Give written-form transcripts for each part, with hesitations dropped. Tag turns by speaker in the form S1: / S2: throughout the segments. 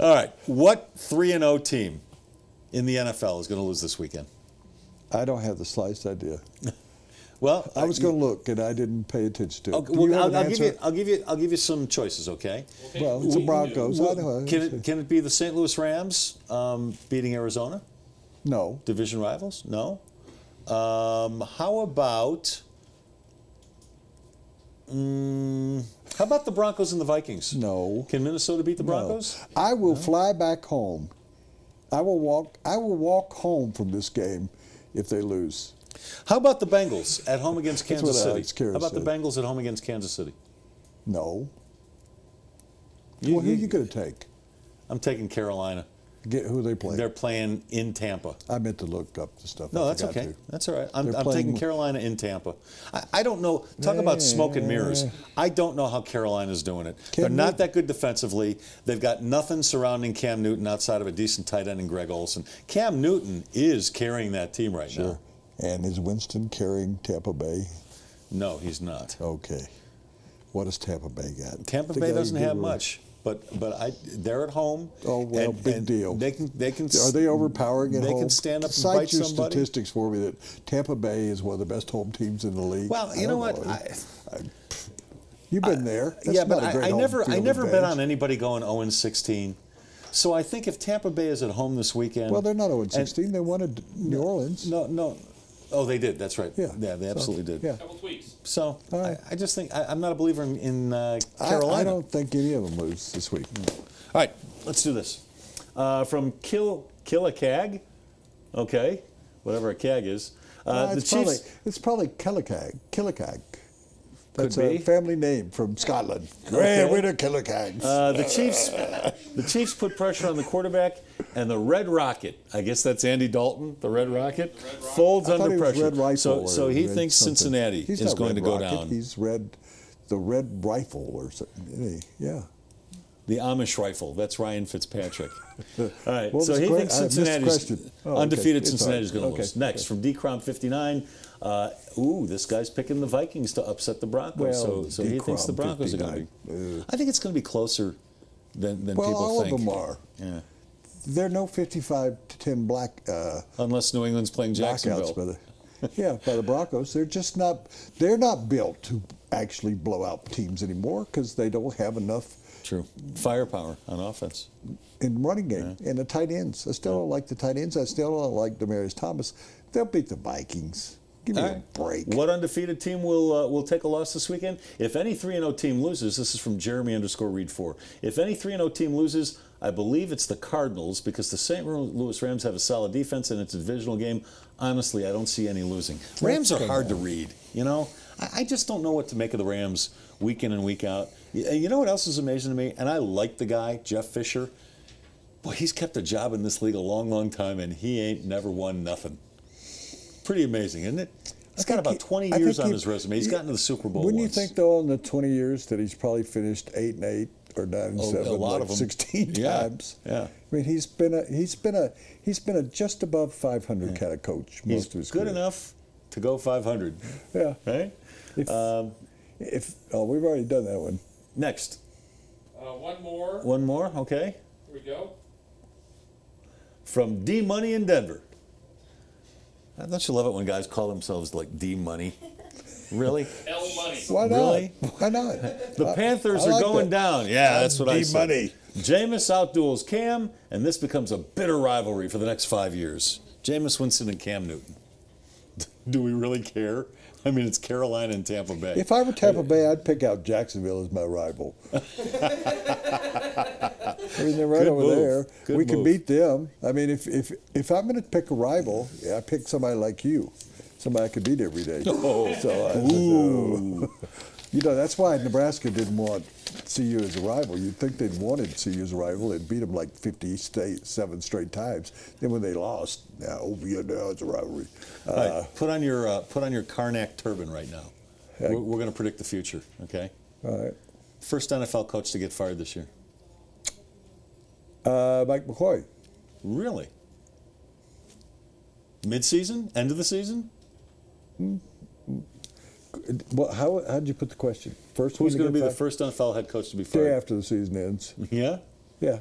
S1: All right. What 3-0 team in the NFL is going to lose this weekend?
S2: I don't have the slightest idea.
S1: Well,
S2: I was going to look, and I didn't pay attention to it.
S1: Okay, well, I'll give you some choices. Okay.
S2: Well, it's the Broncos.
S1: Can it be the St. Louis Rams beating Arizona?
S2: No.
S1: Division rivals? No. How about the Broncos and the Vikings?
S2: No.
S1: Can Minnesota beat the Broncos?
S2: No. I will fly back home. I will walk home from this game if they lose.
S1: How about the Bengals at home against Kansas City?
S2: How
S1: about the Bengals at home against Kansas City?
S2: No. Who are you going to take?
S1: I'm taking Carolina.
S2: Who are they playing?
S1: They're playing in Tampa.
S2: I meant to look up the stuff.
S1: No, that's okay. That's all right. I'm taking Carolina in Tampa. I don't know. Talk about smoke and mirrors. I don't know how Carolina's doing it. They're not that good defensively. They've got nothing surrounding Cam Newton outside of a decent tight end in Greg Olsen. Cam Newton is carrying that team right now.
S2: And is Winston carrying Tampa Bay?
S1: No, he's not.
S2: Okay. What does Tampa Bay got?
S1: Tampa Bay doesn't have much. But they're at home.
S2: Oh well, big deal.
S1: They can.
S2: Are they overpowering at home?
S1: They can stand up and
S2: Cite
S1: bite
S2: your
S1: somebody.
S2: Statistics for me that Tampa Bay is one of the best home teams in the league.
S1: Well, you know what?
S2: You've been there. That's
S1: yeah, but
S2: not a great
S1: I never
S2: advantage.
S1: bet on anybody going 0-16. So I think if Tampa Bay is at home this weekend.
S2: Well, they're not 0-16. They won at New Orleans.
S1: No. Oh, they did. That's right.
S2: Yeah,
S1: they absolutely did.
S2: Yeah.
S3: Couple tweaks.
S1: So I just think I'm not a believer in Carolina.
S2: I don't think any of them lose this week.
S1: All right, let's do this. From Kill a Cag, okay, whatever a cag is. The Chiefs.
S2: It's probably Killicag. That's
S1: Could
S2: a
S1: be.
S2: family name from Scotland.
S1: Okay.
S2: We're the Killicags.
S1: The Chiefs put pressure on the quarterback, and the Red Rocket, I guess that's Andy Dalton, the Red Rocket, folds under pressure.
S2: Red Rifle
S1: so he
S2: Red
S1: thinks
S2: something.
S1: Cincinnati
S2: He's
S1: is
S2: not
S1: going
S2: Red
S1: to go
S2: Rocket.
S1: down.
S2: He's the Red Rifle or something. Yeah.
S1: The Amish Rifle. That's Ryan Fitzpatrick. All right.
S2: What
S1: So
S2: was
S1: he
S2: the
S1: thinks
S2: question? I missed the
S1: Cincinnati's
S2: question. Oh,
S1: undefeated.
S2: okay.
S1: Cincinnati's
S2: It's all
S1: going to
S2: right.
S1: lose.
S2: Okay.
S1: Next, from DCrom59. This guy's picking the Vikings to upset the Broncos.
S2: Well,
S1: so he thinks the Broncos are going to be. I think it's going to be closer than people think.
S2: All of them are.
S1: Yeah.
S2: There are no 55-10 black.
S1: Unless New England's playing Jacksonville.
S2: By the Broncos. They're just not. They're not built to actually blow out teams anymore because they don't have enough.
S1: True. Firepower on offense.
S2: In running game. And the tight ends. I still don't like the tight ends. I still don't like Demaryius Thomas. They'll beat the Vikings. Give me a break.
S1: What undefeated team will take a loss this weekend? If any 3-0 team loses, this is from Jeremy_Reed4. If any 3-0 team loses, I believe it's the Cardinals because the St. Louis Rams have a solid defense and it's a divisional game. Honestly, I don't see any losing. Rams are hard to read, you know? I just don't know what to make of the Rams week in and week out. You know what else is amazing to me? And I like the guy, Jeff Fisher. Boy, he's kept a job in this league a long, long time, and he ain't never won nothing. Pretty amazing, isn't it? He's got about 20 years on his resume. He's gotten to the Super Bowl
S2: Wouldn't
S1: once.
S2: you think, though, in the 20 years that he's probably finished 8-8 or 9-7,
S1: a lot of them.
S2: 16 times?
S1: Yeah.
S2: I mean, he's been a just above 500 kind of coach most of his career.
S1: Good enough to go 500.
S2: Yeah.
S1: Right?
S2: We've already done that one.
S1: Next.
S3: One more.
S1: One more, okay.
S3: Here we go.
S1: From D Money in Denver. Don't you love it when guys call themselves like D Money? Really?
S3: L Money.
S2: Why not?
S1: Really?
S2: Why not?
S1: The Panthers
S2: I
S1: are
S2: like
S1: going
S2: that.
S1: down. Yeah, that's what I said.
S2: D-Money.
S1: Jameis outduels Cam, and this becomes a bitter rivalry for the next 5 years. Jameis Winston and Cam Newton. Do we really care? I mean, it's Carolina and Tampa Bay.
S2: If I were Tampa Bay, I'd pick out Jacksonville as my rival. I mean, they're right
S1: Good
S2: over
S1: move.
S2: there.
S1: Good
S2: We can
S1: move.
S2: beat them. I mean, if I'm going to pick a rival, I pick somebody like you, somebody I could beat every day.
S1: Oh.
S2: So, you know, that's why Nebraska didn't want CU as a rival. You'd think they'd wanted CU as a rival. They'd beat them like 57 straight times. Then when they lost, now it's a rivalry.
S1: All right, put on your Karnak turban right now. We're going to predict the future, okay?
S2: All right.
S1: First NFL coach to get fired this year.
S2: Mike McCoy.
S1: Really? Mid-season? End of the season?
S2: Well, how did you put the question? First,
S1: Who's going to be the
S2: first
S1: first NFL head coach to be
S2: day
S1: fired?
S2: after the season ends?
S1: Yeah?
S2: Yeah.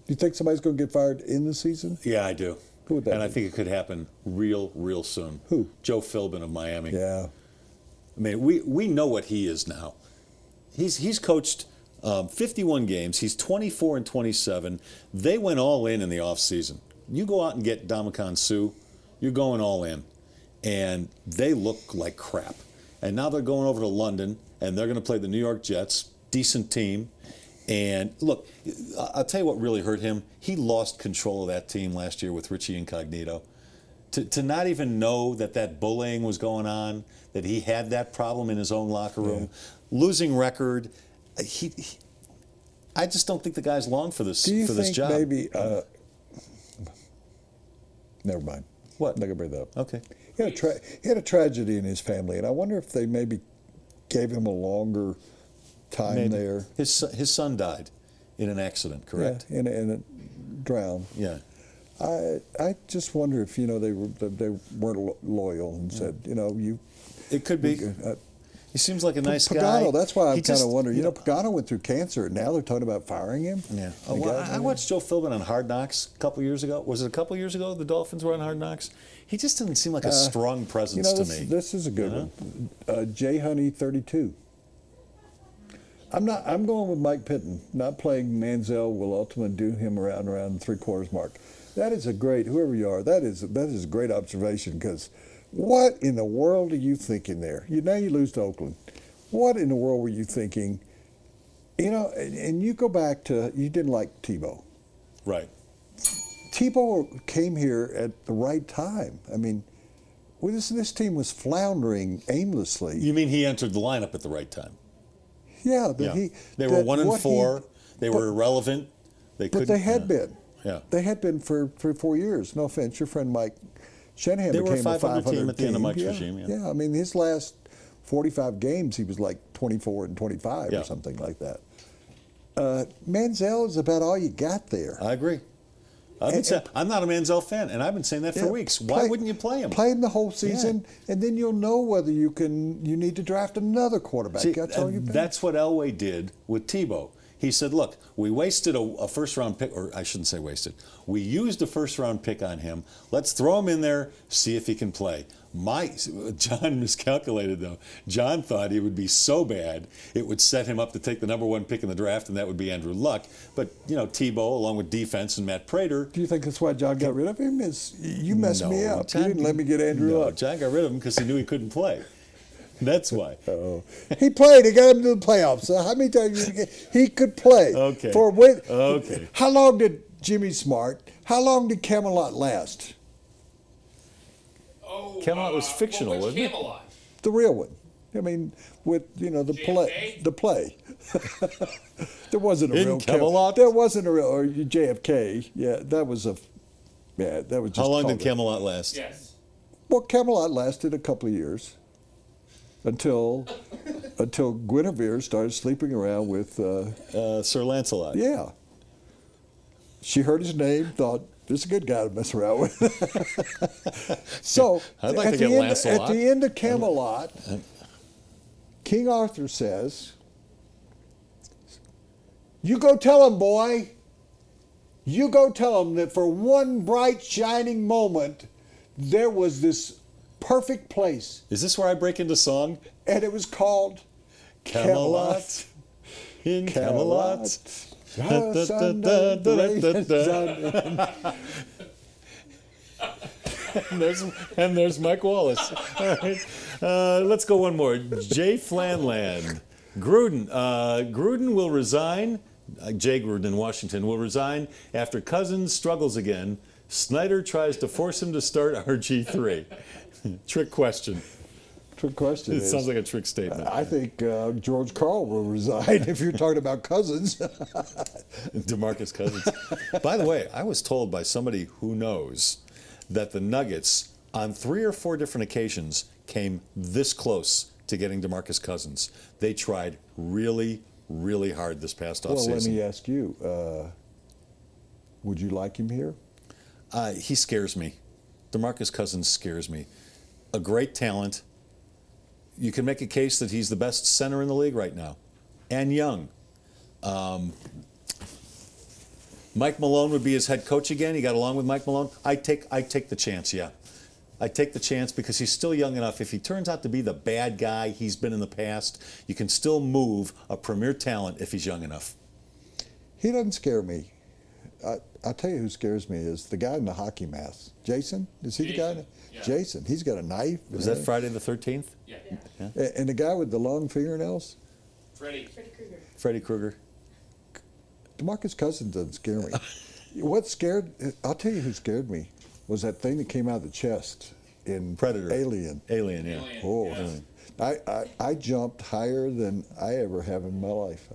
S2: you think somebody's going to get fired in the season?
S1: Yeah, I do.
S2: Who would that
S1: And I
S2: be?
S1: think it could happen real soon.
S2: Who?
S1: Joe Philbin of Miami.
S2: Yeah.
S1: I mean, we know what he is now. He's coached 51 games. He's 24-27. They went all in the offseason. You go out and get Ndamukong Suh, you're going all in. And they look like crap. And now they're going over to London, and they're going to play the New York Jets, decent team. And look, I'll tell you what really hurt him. He lost control of that team last year with Richie Incognito. To not even know that bullying was going on, that he had that problem in his own locker room, losing record. I just don't think the guy's long for this
S2: Do you
S1: this
S2: think
S1: job.
S2: maybe? Never mind.
S1: What?
S2: I'm not gonna bring that up.
S1: Okay.
S2: He had a tragedy in his family, and I wonder if they maybe gave him a longer time
S1: Maybe.
S2: there.
S1: His son died in an accident, correct?
S2: Yeah, in a drown.
S1: Yeah.
S2: I just wonder if they weren't loyal and said you.
S1: It could be. He seems like a nice guy.
S2: Pagano, that's why I'm
S1: He
S2: kind
S1: just-
S2: of wondering. Pagano went through cancer, and now they're talking about firing him.
S1: Yeah.
S2: The
S1: Well,
S2: guy-
S1: I watched Joe Philbin on Hard Knocks a couple years ago. Was it a couple years ago the Dolphins were on Hard Knocks? He just didn't seem like a strong presence to me.
S2: This is a good one. J Honey 32. I'm going with Mike Pitton. Not playing Manziel will ultimately do him around the 3/4 mark. That is a great, whoever you are, that is a great observation, because what in the world are you thinking there? Now you lose to Oakland. What in the world were you thinking? And you go back to, you didn't like Tebow.
S1: Right.
S2: Tebow came here at the right time. I mean, this team was floundering aimlessly.
S1: You mean he entered the lineup at the right time?
S2: Yeah,
S1: They were 1-4. They were irrelevant. They couldn't.
S2: But they had been.
S1: Yeah.
S2: They had been for 3 or 4 years. No offense, your friend Mike Shanahan
S1: They were a
S2: became
S1: 500 team at the end of Mike's
S2: yeah.
S1: regime, yeah.
S2: Yeah, I mean, his last 45 games, he was like 24-25 or something like that. Manziel is about all you got there.
S1: I agree. I'm not a Manziel fan, and I've been saying that for weeks. Why wouldn't you play him?
S2: Play him the whole season, and then you'll know whether you need to draft another quarterback.
S1: See,
S2: That's all you got.
S1: That's what Elway did with Tebow. He said, look, we wasted a first-round pick, or I shouldn't say wasted. We used a first-round pick on him. Let's throw him in there, see if he can play. John miscalculated, though. John thought he would be so bad, it would set him up to take the #1 pick in the draft, and that would be Andrew Luck. But, Tebow, along with defense and Matt Prater.
S2: Do you think that's why John got rid of him? You messed me up.
S1: John,
S2: You didn't let me get Andrew Luck.
S1: John got rid of him because he knew he couldn't play. That's why.
S2: Oh, he played. He got him to the playoffs. So how many times he could play?
S1: Okay.
S2: Okay. How long did Jimmy Smart? How long did Camelot last?
S3: Oh,
S1: Camelot was fictional,
S3: which
S1: wasn't it?
S3: Camelot?
S2: The real one. I mean, with the play.
S3: JFK?
S2: The play. There wasn't a
S1: In
S2: real
S1: Camelot?
S2: There wasn't a real or JFK. Yeah, that was a. Yeah, that was just.
S1: How long did
S2: called it.
S1: Camelot last?
S3: Yes.
S2: Well, Camelot lasted a couple of years. Until Guinevere started sleeping around with.
S1: Sir Lancelot.
S2: Yeah. She heard his name, thought, this is a good guy to mess around with. So,
S1: I'd like
S2: at,
S1: to
S2: the
S1: get
S2: end,
S1: Lancelot.
S2: at the end of Camelot, King Arthur says, you go tell him, boy. You go tell him that for one bright, shining moment, there was this perfect place.
S1: Is this where I break into song?
S2: And it was called
S1: Camelot. In Camelot. And there's Mike Wallace. All right. Let's go one more. Jay Flanland. Gruden will resign. Jay Gruden in Washington will resign after Cousins struggles again. Snyder tries to force him to start RG3. Trick question.
S2: Trick question.
S1: It sounds like a trick statement.
S2: I think George Karl will resign if you're talking about Cousins.
S1: DeMarcus Cousins. By the way, I was told by somebody who knows that the Nuggets, on 3 or 4 different occasions, came this close to getting DeMarcus Cousins. They tried really, really hard this past offseason.
S2: Well, let me ask you, would you like him here?
S1: He scares me. DeMarcus Cousins scares me. A great talent. You can make a case that he's the best center in the league right now. And young. Mike Malone would be his head coach again. He got along with Mike Malone. I take the chance, yeah. I take the chance because he's still young enough. If he turns out to be the bad guy he's been in the past, you can still move a premier talent if he's young enough.
S2: He doesn't scare me. I'll tell you who scares me is the guy in the hockey mask. Jason? Is he
S3: Jason,
S2: the guy?
S3: yeah.
S2: Jason. He's got a knife.
S1: Was that Friday the 13th?
S3: Yeah.
S2: And the guy with the long fingernails?
S3: Freddie.
S1: Freddy Krueger.
S2: DeMarcus Cousins doesn't scare me. I'll tell you who scared me was that thing that came out of the chest in
S1: Predator.
S2: Alien.
S1: Alien, yeah.
S3: Alien,
S2: Oh,
S3: yes.
S2: I jumped higher than I ever have in my life.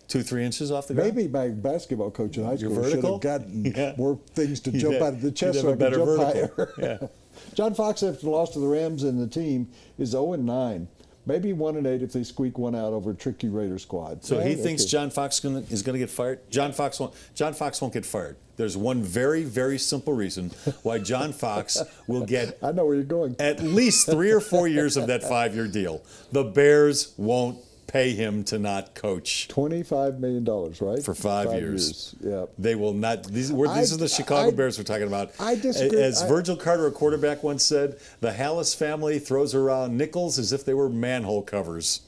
S1: 2-3 inches off the ground?
S2: Maybe my basketball coach in high
S1: Your
S2: school should
S1: vertical?
S2: have gotten
S1: Yeah.
S2: more things to
S1: You'd
S2: jump
S1: have-
S2: out of the
S1: you'd
S2: chest
S1: have
S2: so
S1: a
S2: I could
S1: better
S2: jump
S1: vertical.
S2: higher.
S1: Yeah.
S2: John Fox, after the loss to the Rams and the team, is 0-9. Maybe 1-8 if they squeak one out over a tricky Raider squad.
S1: So
S2: Yeah,
S1: he
S2: that's
S1: thinks
S2: good.
S1: John Fox is going to get fired? John Fox won't get fired. There's one very, very simple reason why John Fox will get
S2: I know where you're going.
S1: at least 3 or 4 years of that 5-year deal. The Bears won't pay him to not coach.
S2: $25 million, right?
S1: For 5 years.
S2: Yeah.
S1: They will not. These are the Chicago Bears we're talking about.
S2: I disagree.
S1: As Virgil Carter, a quarterback, once said, the Hallis family throws around nickels as if they were manhole covers.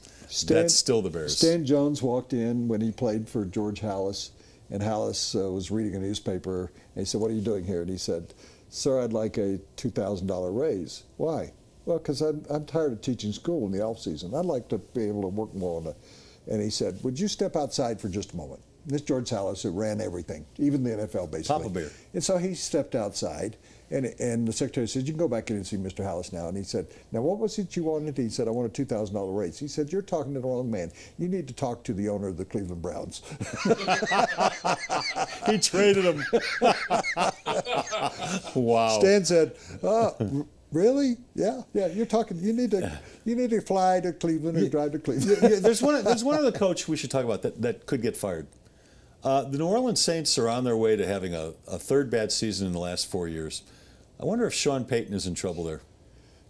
S1: That's still the Bears.
S2: Stan Jones walked in when he played for George Hallis, and Hallis was reading a newspaper, and he said, "What are you doing here?" And he said, "Sir, I'd like a $2,000 raise." Why? Well, because I'm tired of teaching school in the off season. I'd like to be able to work more on the. And he said, "Would you step outside for just a moment?" And this George Hallis, who ran everything, even the NFL, basically.
S1: Papa Bear.
S2: And so he stepped outside, and the secretary said, "You can go back in and see Mr. Hallis now." And he said, "Now, what was it you wanted?" He said, "I want a $2,000 raise." He said, "You're talking to the wrong man. You need to talk to the owner of the Cleveland Browns."
S1: He traded him. Wow.
S2: Stan said, "Really? Yeah. You're talking. You need to fly to Cleveland or drive to Cleveland."
S1: Yeah, there's one other coach we should talk about that could get fired. The New Orleans Saints are on their way to having a third bad season in the last 4 years. I wonder if Sean Payton is in trouble there.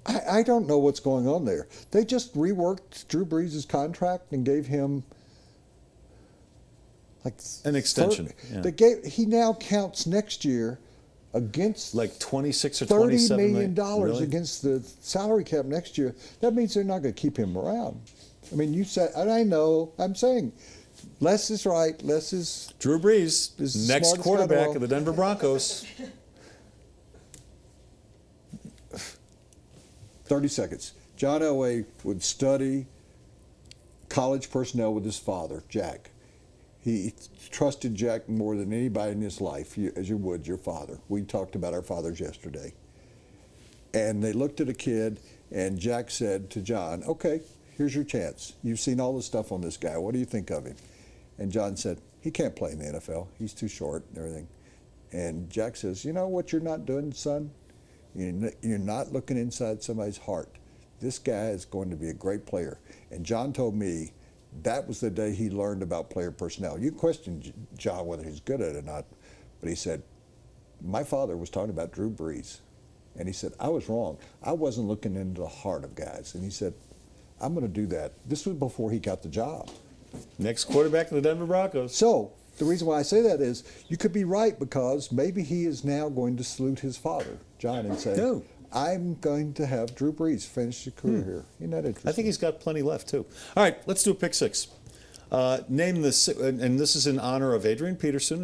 S2: I don't know what's going on there. They just reworked Drew Brees' contract and gave him like
S1: An extension.
S2: He now counts next year against
S1: Like 26 or
S2: $30
S1: 27
S2: million
S1: Really?
S2: against the salary cap next year. That means they're not going to keep him around. I mean, you said, and I know, I'm saying, Les is right. Les is
S1: Drew Brees,
S2: Is the
S1: next
S2: smartest guy
S1: quarterback
S2: of
S1: of the Denver Broncos.
S2: 30 seconds. John Elway would study college personnel with his father, Jack. He trusted Jack more than anybody in his life, as you would your father. We talked about our fathers yesterday. And they looked at a kid, and Jack said to John, "Okay, here's your chance. You've seen all the stuff on this guy. What do you think of him?" And John said, "He can't play in the NFL. He's too short and everything." And Jack says, "You know what you're not doing, son? You're not looking inside somebody's heart. This guy is going to be a great player." And John told me that was the day he learned about player personnel. You questioned John whether he's good at it or not, but he said, "My father was talking about Drew Brees." And he said, "I was wrong. I wasn't looking into the heart of guys." And he said, "I'm going to do that." This was before he got the job.
S1: Next quarterback of the Denver Broncos.
S2: So the reason why I say that is you could be right, because maybe he is now going to salute his father, John, and say,
S1: No.
S2: "I'm going to have Drew Brees finish his career here." Isn't that interesting?
S1: I think he's got plenty left, too. All right, let's do a pick six. Name this, and this is in honor of Adrian Peterson.